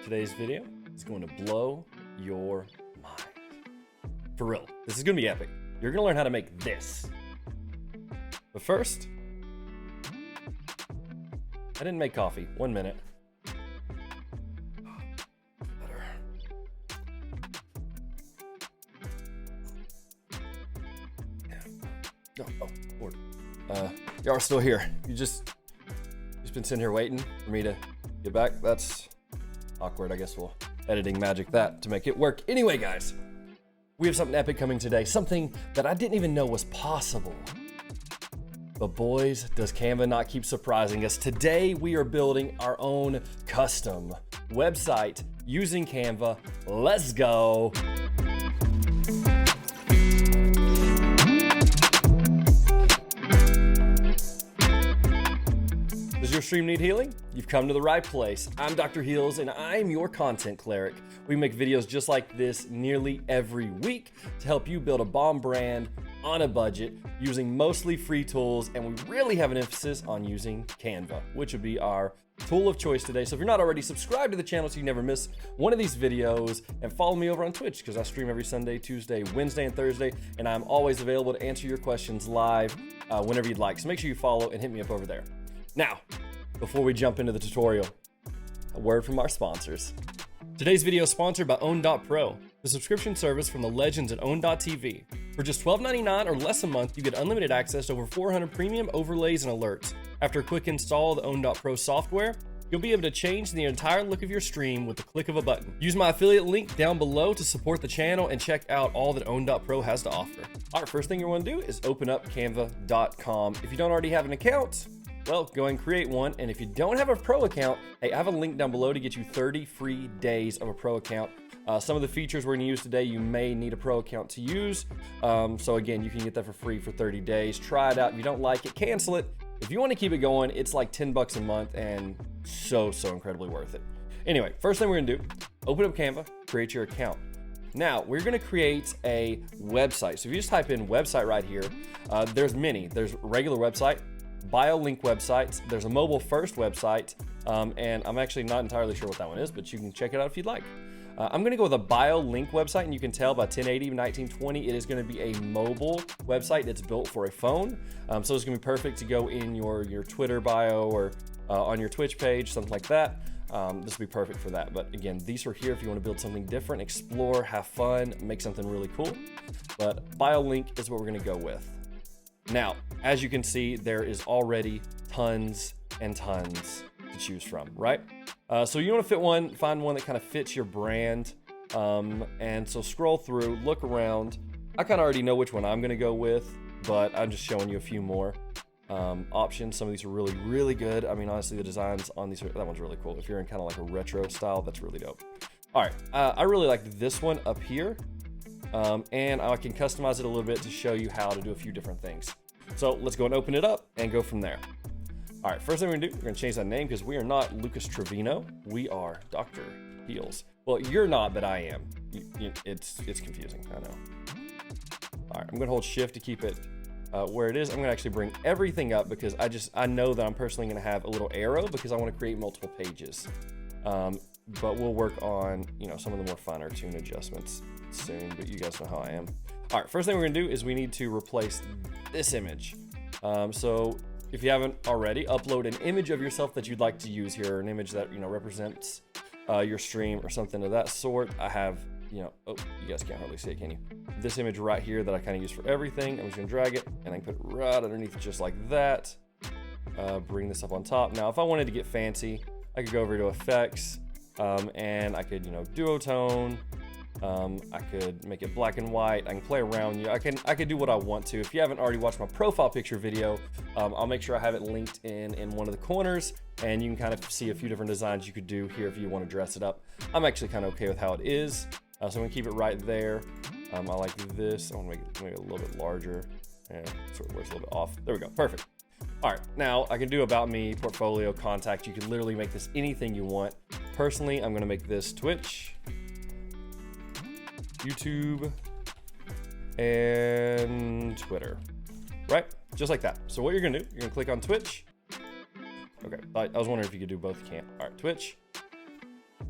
Today's video is going to blow your mind. For real, this is going to be epic. You're going to learn how to make this. But first, I didn't make coffee. 1 minute. Better. Oh, Lord. Y'all are still here. You just been sitting here waiting for me to get back. That's awkward. I guess we'll editing magic that to make it work. Anyway, guys, we have something epic coming today. Something that I didn't even know was possible. But boys, does Canva not keep surprising us. Today, we are building our own custom website using Canva. Let's go. Does your stream need healing? You've come to the right place. I'm Dr. Heals and I'm your content cleric. We make videos just like this nearly every week to help you build a bomb brand on a budget using mostly free tools, and we really have an emphasis on using Canva, which would be our tool of choice today. So if you're not already, subscribe to the channel so you never miss one of these videos, and follow me over on Twitch because I stream every Sunday, Tuesday, Wednesday, and Thursday, and I'm always available to answer your questions live whenever you'd like. So make sure you follow and hit me up over there. Now, before we jump into the tutorial, a word from our sponsors. Today's video is sponsored by Own.pro, the subscription service from the legends at Own.tv. For just $12.99 or less a month, you get unlimited access to over 400 premium overlays and alerts. After a quick install of the Own.pro software, you'll be able to change the entire look of your stream with the click of a button. Use my affiliate link down below to support the channel and check out all that Own.pro has to offer. All right, first thing you want to do is open up canva.com. If you don't already have an account, well, go and create one. And if you don't have a pro account, hey, I have a link down below to get you 30 free days of a pro account. Some of the features we're going to use today, you may need a pro account to use. So again, you can get that for free for 30 days. Try it out. If you don't like it, cancel it. If you want to keep it going, it's like 10 bucks a month and so incredibly worth it. Anyway, first thing we're going to do, open up Canva, create your account. Now, we're going to create a website. So if you just type in website right here, there's many. There's regular website, bio link websites, there's a mobile first website, and I'm actually not entirely sure what that one is, but you can check it out if you'd like. I'm going to go with a bio link website, and you can tell by 1080 1920 it is going to be a mobile website that's built for a phone. So it's going to be perfect to go in your Twitter bio or on your Twitch page, something like that. This will be perfect for that. But again, these are here if you want to build something different, explore, have fun, make something really cool. But bio link is what we're going to go with. Now, as you can see, there is already tons and tons to choose from, right? So you want to find one that kind of fits your brand. And so scroll through, look around. I kind of already know which one I'm going to go with, but I'm just showing you a few more options. Some of these are really, really good. I mean, honestly, the designs on these, that one's really cool. If you're in kind of like a retro style, that's really dope. All right, I really like this one up here. And I can customize it a little bit to show you how to do a few different things. So let's go and open it up and go from there. All right, first thing we're gonna do, we're gonna change that name because we are not Lucas Trevino. We are Dr. Heals. Well, you're not, but I am. It's confusing, I know. All right, I'm gonna hold shift to keep it where it is. I'm gonna actually bring everything up because I know that I'm personally gonna have a little arrow because I wanna create multiple pages. But we'll work on, some of the more finer tune adjustments soon, but you guys know how I am. All right, first thing we're gonna do is we need to replace this image. So if you haven't already, upload an image of yourself that you'd like to use here, an image that, represents your stream or something of that sort. I have, oh, you guys can't hardly see it, can you? This image right here that I kind of use for everything. I'm just gonna drag it and I can put it right underneath just like that. Bring this up on top. Now, if I wanted to get fancy, I could go over to effects and I could, duotone. I could make it black and white. I can play around. I could do what I want to. If you haven't already watched my profile picture video, I'll make sure I have it linked in one of the corners, and you can kind of see a few different designs you could do here if you want to dress it up. I'm actually kind of okay with how it is, so I'm gonna keep it right there. I like this. I want to make it a little bit larger, and sort of where it's a little bit off. There we go. Perfect. All right, now I can do about me, portfolio, contact. You can literally make this anything you want. Personally, I'm gonna make this Twitch, YouTube, and Twitter, right? Just like that. So what you're gonna do, you're gonna click on Twitch. Okay, I was wondering if you could do both. You can't. All right, Twitch.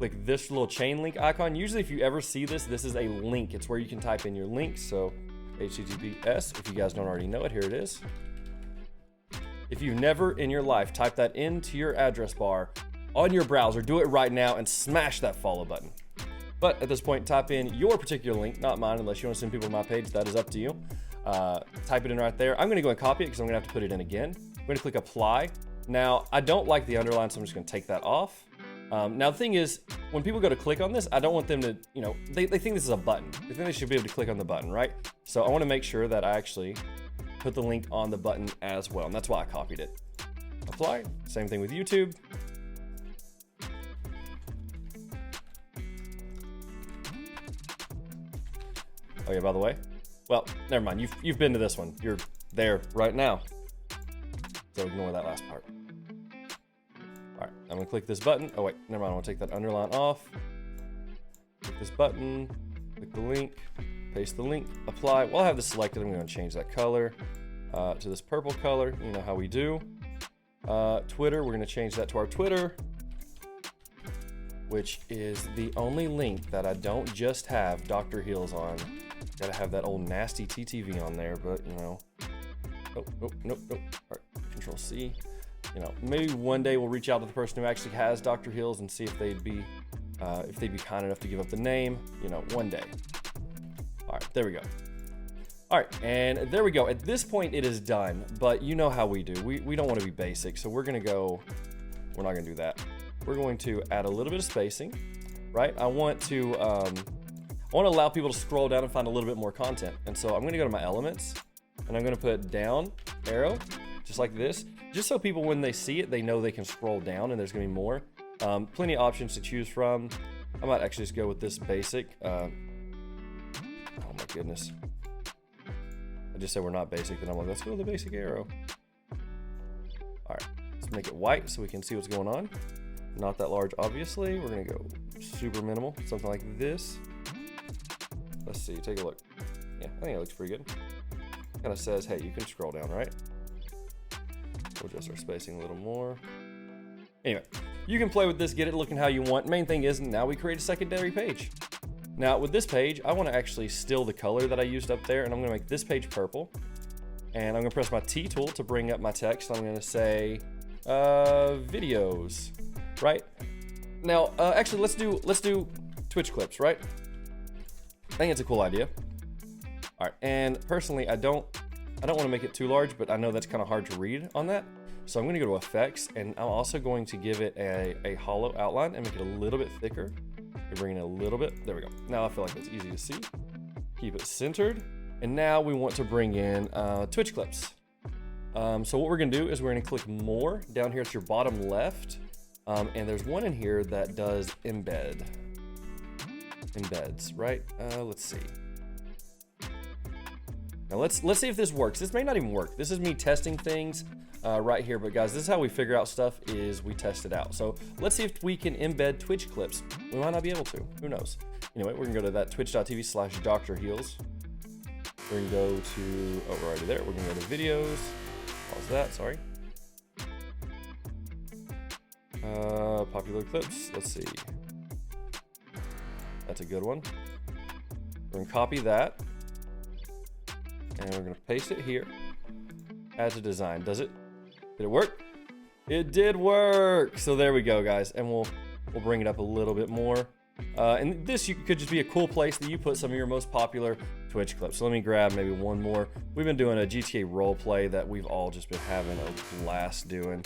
click this little chain link icon. Usually if you ever see this, this is a link. It's where you can type in your link. So HTTPS, if you guys don't already know it, here it is. If you've never in your life typed that into your address bar on your browser, do it right now and smash that follow button. But at this point, type in your particular link, not mine, unless you want to send people to my page, that is up to you. Type it in right there. I'm gonna go and copy it because I'm gonna have to put it in again. I'm gonna click apply. Now, I don't like the underline, so I'm just gonna take that off. Now the thing is, when people go to click on this, I don't want them to, you know, they think this is a button. They think they should be able to click on the button, right? So I wanna make sure that I actually put the link on the button as well, and that's why I copied it. Apply, same thing with YouTube. Oh yeah, by the way, well, never mind, you've been to this one. You're there right now. So ignore that last part. All right, I'm gonna click this button. Oh wait, never mind, I wanna take that underline off. Click this button, click the link, paste the link, apply. While I have this selected, I'm gonna change that color to this purple color. You know how we do. Twitter, we're gonna change that to our Twitter, which is the only link that I don't just have Dr. Heels on. Gotta have that old nasty TTV on there, but you know, nope. All right, Control C. You know, maybe one day we'll reach out to the person who actually has Dr. Heels and see if they'd be kind enough to give up the name. You know, one day. All right, there we go. All right, and there we go. At this point, it is done. But you know how we do. We don't want to be basic, so we're not gonna do that. We're going to add a little bit of spacing, right? I want to allow people to scroll down and find a little bit more content. And so I'm gonna go to my elements and I'm gonna put down arrow, just like this, just so people, when they see it, they know they can scroll down and there's gonna be more. Plenty of options to choose from. I might actually just go with this basic. Oh my goodness. I just said we're not basic, then I'm like, let's go with the basic arrow. All right, let's make it white so we can see what's going on. Not that large, obviously. We're gonna go super minimal, something like this. Let's see, take a look. Yeah, I think it looks pretty good. Kind of says, hey, you can scroll down, right? We'll adjust our spacing a little more. Anyway, you can play with this, get it looking how you want. Main thing is, now we create a secondary page. Now with this page, I want to actually steal the color that I used up there, and I'm gonna make this page purple. And I'm gonna press my T tool to bring up my text. I'm gonna say, videos, right? Now, actually, let's do Twitch clips, right? I think it's a cool idea. All right, and personally, I don't want to make it too large, but I know that's kind of hard to read on that. So I'm going to go to effects, and I'm also going to give it a hollow outline and make it a little bit thicker. Bring it a little bit. There we go. Now I feel like that's easy to see. Keep it centered. And now we want to bring in Twitch clips. So what we're going to do is we're going to click more down here at your bottom left. And there's one in here that does embeds, right? Let's see. Now let's see if this works. This may not even work. This is me testing things right here, but guys, this is how we figure out stuff, is we test it out. So let's see if we can embed Twitch clips. We might not be able to, who knows? Anyway, we're gonna go to that twitch.tv/drheels. We're gonna go to, oh, we're already there. We're gonna go to videos. Pause that, sorry. Popular clips, let's see. That's a good one. We're gonna copy that. And we're gonna paste it here. Add to design. Did it work? It did work. So there we go, guys. And we'll bring it up a little bit more. And this could just be a cool place that you put some of your most popular Twitch clips. So let me grab maybe one more. We've been doing a GTA role play that we've all just been having a blast doing.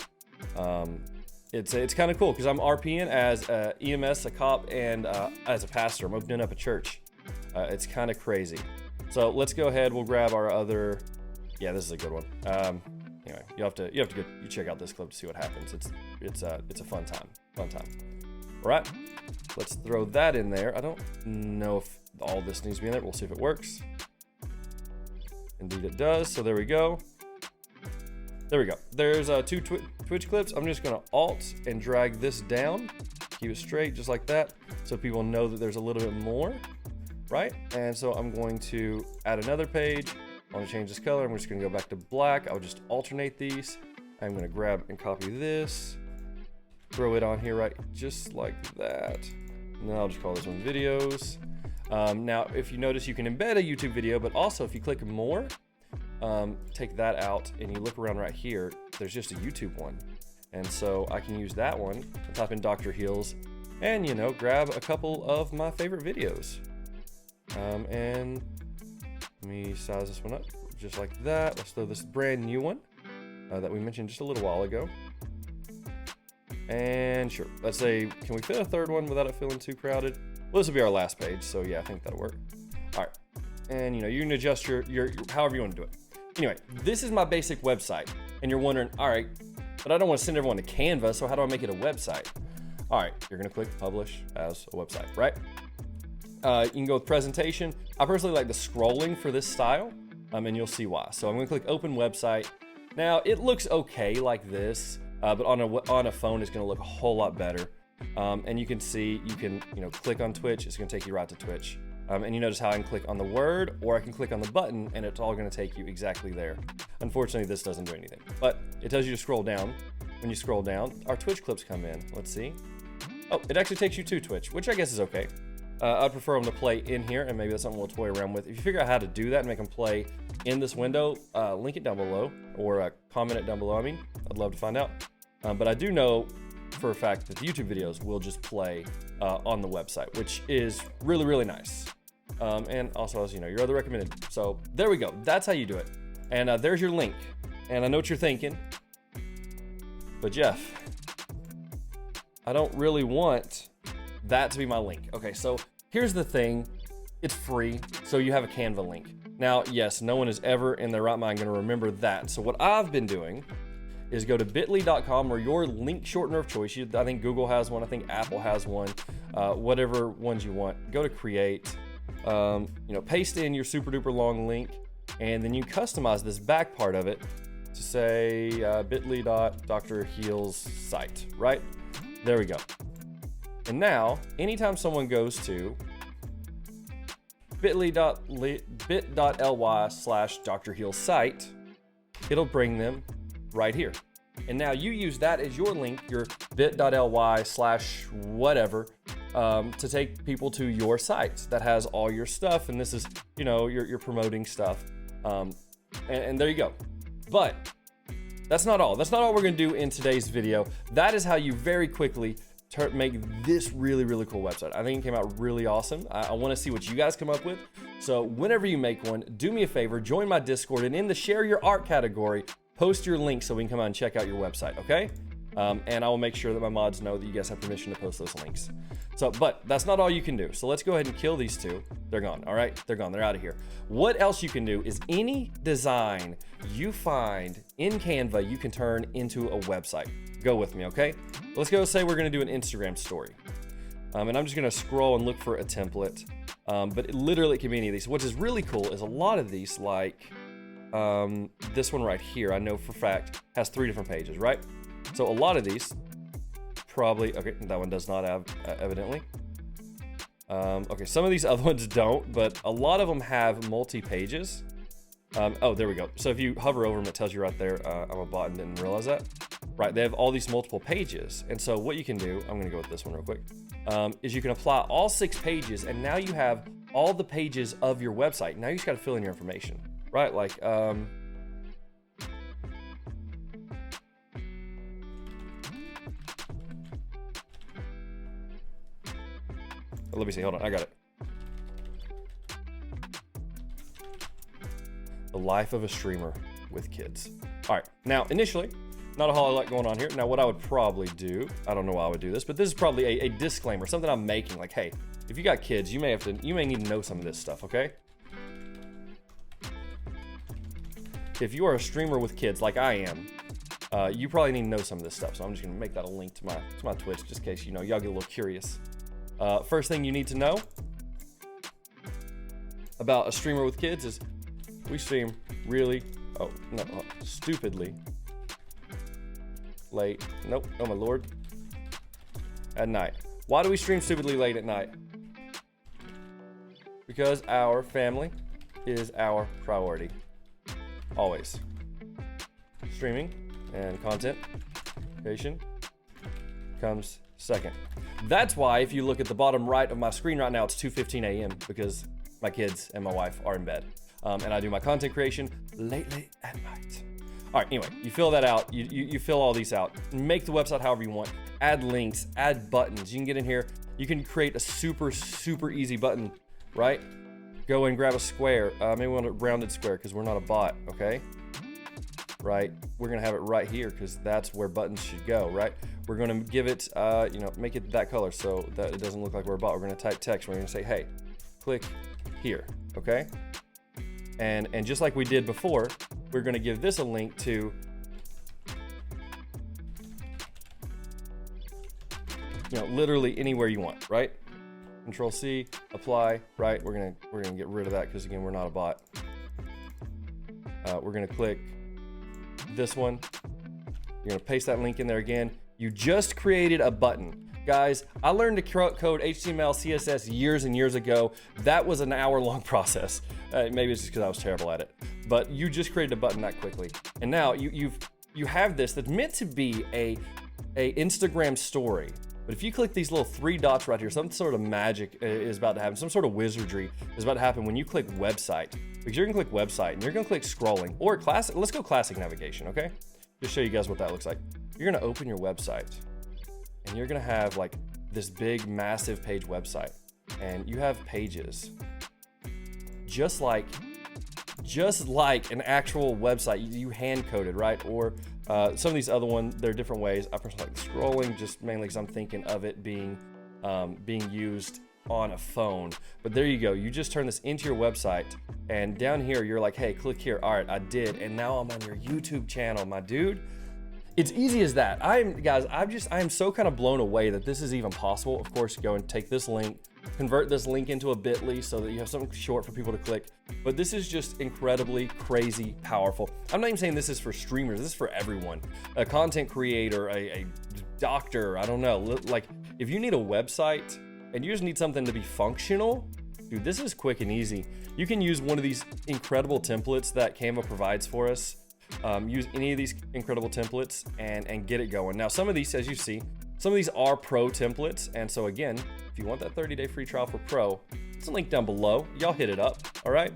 It's kind of cool because I'm RPing as a EMS, a cop, and as a pastor. I'm opening up a church. It's kind of crazy. So let's go ahead. We'll grab our other. Yeah, this is a good one. Anyway, you have to go check out this clip to see what happens. It's a fun time. All right, let's throw that in there. I don't know if all this needs to be in there. We'll see if it works. Indeed, it does. So there we go. There we go. There's two Twitch clips. I'm just gonna Alt and drag this down. Keep it straight, just like that, so people know that there's a little bit more, right? And so I'm going to add another page. I want to change this color. I'm just going to go back to black. I'll just alternate these. I'm going to grab and copy this, throw it on here, right? Just like that. And then I'll just call this one videos. Now, if you notice, you can embed a YouTube video, but also if you click more, take that out and you look around right here, there's just a YouTube one. And so I can use that one to type in Dr. Heels and, you know, grab a couple of my favorite videos. And let me size this one up just like that. Let's throw this brand new one that we mentioned just a little while ago. And sure, let's say, can we fit a third one without it feeling too crowded? Well, this will be our last page, so yeah, I think that'll work. All right, and you know, you can adjust your however you want to do it. Anyway, this is my basic website, and you're wondering, all right, but I don't want to send everyone to Canva, so how do I make it a website? All right, you're gonna click publish as a website, right? You can go with presentation. I personally like the scrolling for this style, and you'll see why. So I'm gonna click open website. Now it looks okay like this, but on a phone it's gonna look a whole lot better. And you can see, you can click on Twitch, it's gonna take you right to Twitch. And you notice how I can click on the word, or I can click on the button, and it's all gonna take you exactly there. Unfortunately, this doesn't do anything, but it tells you to scroll down. When you scroll down, our Twitch clips come in. Let's see. Oh, it actually takes you to Twitch, which I guess is okay. I'd prefer them to play in here, and maybe that's something we'll toy around with. If you figure out how to do that and make them play in this window, link it down below, or comment it down below. I'd love to find out. But I do know for a fact that the YouTube videos will just play on the website, which is really, really nice. And also, as you know, your other recommended. So there we go. That's how you do it. And there's your link. And I know what you're thinking, but Jeff, I don't really want that to be my link. Okay, so here's the thing. It's free, so you have a Canva link. Now, yes, no one is ever in their right mind gonna remember that. So what I've been doing is go to bit.ly.com or your link shortener of choice. I think Google has one, I think Apple has one, whatever ones you want. Go to create, paste in your super duper long link, and then you customize this back part of it to say bit.ly.drheels site, right? There we go. And now, anytime someone goes to bit.ly/Dr. Heels site, it'll bring them right here. And now you use that as your link, your bit.ly/whatever, to take people to your site that has all your stuff. And this is, you're promoting stuff. And there you go. But that's not all. That's not all we're gonna do in today's video. That is how you very quickly make this really, really cool website. I think it came out really awesome. I want to see what you guys come up with. So whenever you make one, do me a favor, join my Discord, and in the share your art category, post your link so we can come out and check out your website, okay? And I will make sure that my mods know that you guys have permission to post those links. So, but that's not all you can do. So let's go ahead and kill these two. They're gone, all right? They're gone, they're out of here. What else you can do is any design you find in Canva, you can turn into a website. Go with me, okay? Let's go say we're gonna do an Instagram story. And I'm just gonna scroll and look for a template. But literally it can be any of these. What is really cool is a lot of these, like this one right here, I know for a fact has 3 different pages, right? So a lot of these probably, okay, that one does not have, evidently. Okay, some of these other ones don't, but a lot of them have multi-pages. Oh, there we go. So if you hover over them, it tells you right there, I'm a bot and didn't realize that. Right, they have all these multiple pages. And so what you can do, I'm gonna go with this one real quick, is you can apply all 6 pages, and now you have all the pages of your website. Now you just gotta fill in your information, right? Like, let me see, hold on, I got it. The life of a streamer with kids. All right, now initially, not a whole lot going on here. Now what I would probably do, I don't know why I would do this, but this is probably a disclaimer, something I'm making, like, hey, if you got kids, you may need to know some of this stuff, okay? If you are a streamer with kids like I am, you probably need to know some of this stuff. So I'm just gonna make that a link to my Twitch, just in case, y'all get a little curious. First thing you need to know about a streamer with kids is we stream really, stupidly late. Nope, oh my lord. At night. Why do we stream stupidly late at night? Because our family is our priority. Always. Streaming and content creation comes second. That's why if you look at the bottom right of my screen right now, it's 2:15 a.m. because my kids and my wife are in bed. And I do my content creation late at night. All right, anyway, you fill that out. You fill all these out. Make the website however you want. Add links, add buttons. You can get in here. You can create a super easy button, right? Go and grab a square. Maybe we want a rounded square because we're not a bot, okay? Right, we're gonna have it right here because that's where buttons should go, right? We're gonna give it, make it that color so that it doesn't look like we're a bot. We're gonna type text. We're gonna say, hey, click here, okay? And just like we did before, we're gonna give this a link to, literally anywhere you want, right? Control C, apply, right? We're gonna get rid of that because again, we're not a bot. We're gonna click this one. You're gonna paste that link in there again. You just created a button. Guys, I learned to code HTML, CSS years and years ago. That was an hour-long process. Maybe it's just because I was terrible at it. But you just created a button that quickly. And now you have this that's meant to be a Instagram story. But if you click these little 3 dots right here, some sort of magic is about to happen. Some sort of wizardry is about to happen when you click website. Because you're gonna click website and you're gonna click scrolling or classic. Let's go classic navigation, okay? Just show you guys what that looks like. You're gonna open your website and you're gonna have like this big, massive page website. And you have pages just like an actual website. You hand coded, right? Or some of these other ones, there are different ways. I personally like scrolling just mainly because I'm thinking of it being used on a phone. But there you go. You just turn this into your website, and down here you're like, hey, click here. All right, I did, and now I'm on your YouTube channel, my dude. It's easy as that. I am so kind of blown away that this is even possible. Of course, go and take this link, convert this link into a bit.ly so that you have something short for people to click. But this is just incredibly crazy powerful. I'm not even saying this is for streamers. This is for everyone. A content creator, a doctor, I don't know. Like if you need a website and you just need something to be functional, dude, this is quick and easy. You can use one of these incredible templates that Canva provides for us. Use any of these incredible templates and get it going. Now, some of these, as you see, some of these are pro templates. And so again, if you want that 30-day free trial for pro, it's a link down below. Y'all hit it up, all right?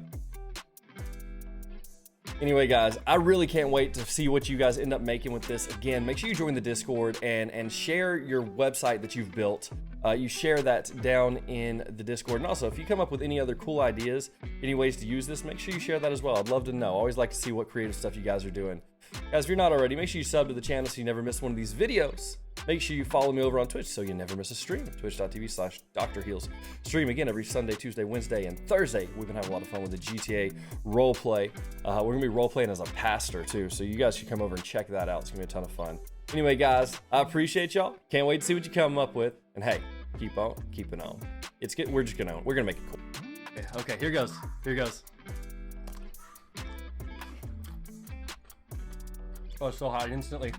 Anyway, guys, I really can't wait to see what you guys end up making with this. Again, make sure you join the Discord and share your website that you've built. You share that down in the Discord. And also, if you come up with any other cool ideas, any ways to use this, make sure you share that as well. I'd love to know. I always like to see what creative stuff you guys are doing. Guys, if you're not already, make sure you sub to the channel so you never miss one of these videos. Make sure you follow me over on Twitch so you never miss a stream. Twitch.tv/DrHeels. Stream again every Sunday, Tuesday, Wednesday, and Thursday. We've been having a lot of fun with the GTA role play. We're going to be role playing as a pastor too, so you guys should come over and check that out. It's going to be a ton of fun. Anyway, guys, I appreciate y'all. Can't wait to see what you come up with. And hey, keep on keeping on. It's good. We're gonna make it cool. Okay, here goes. Here goes. Oh, it's so hot instantly.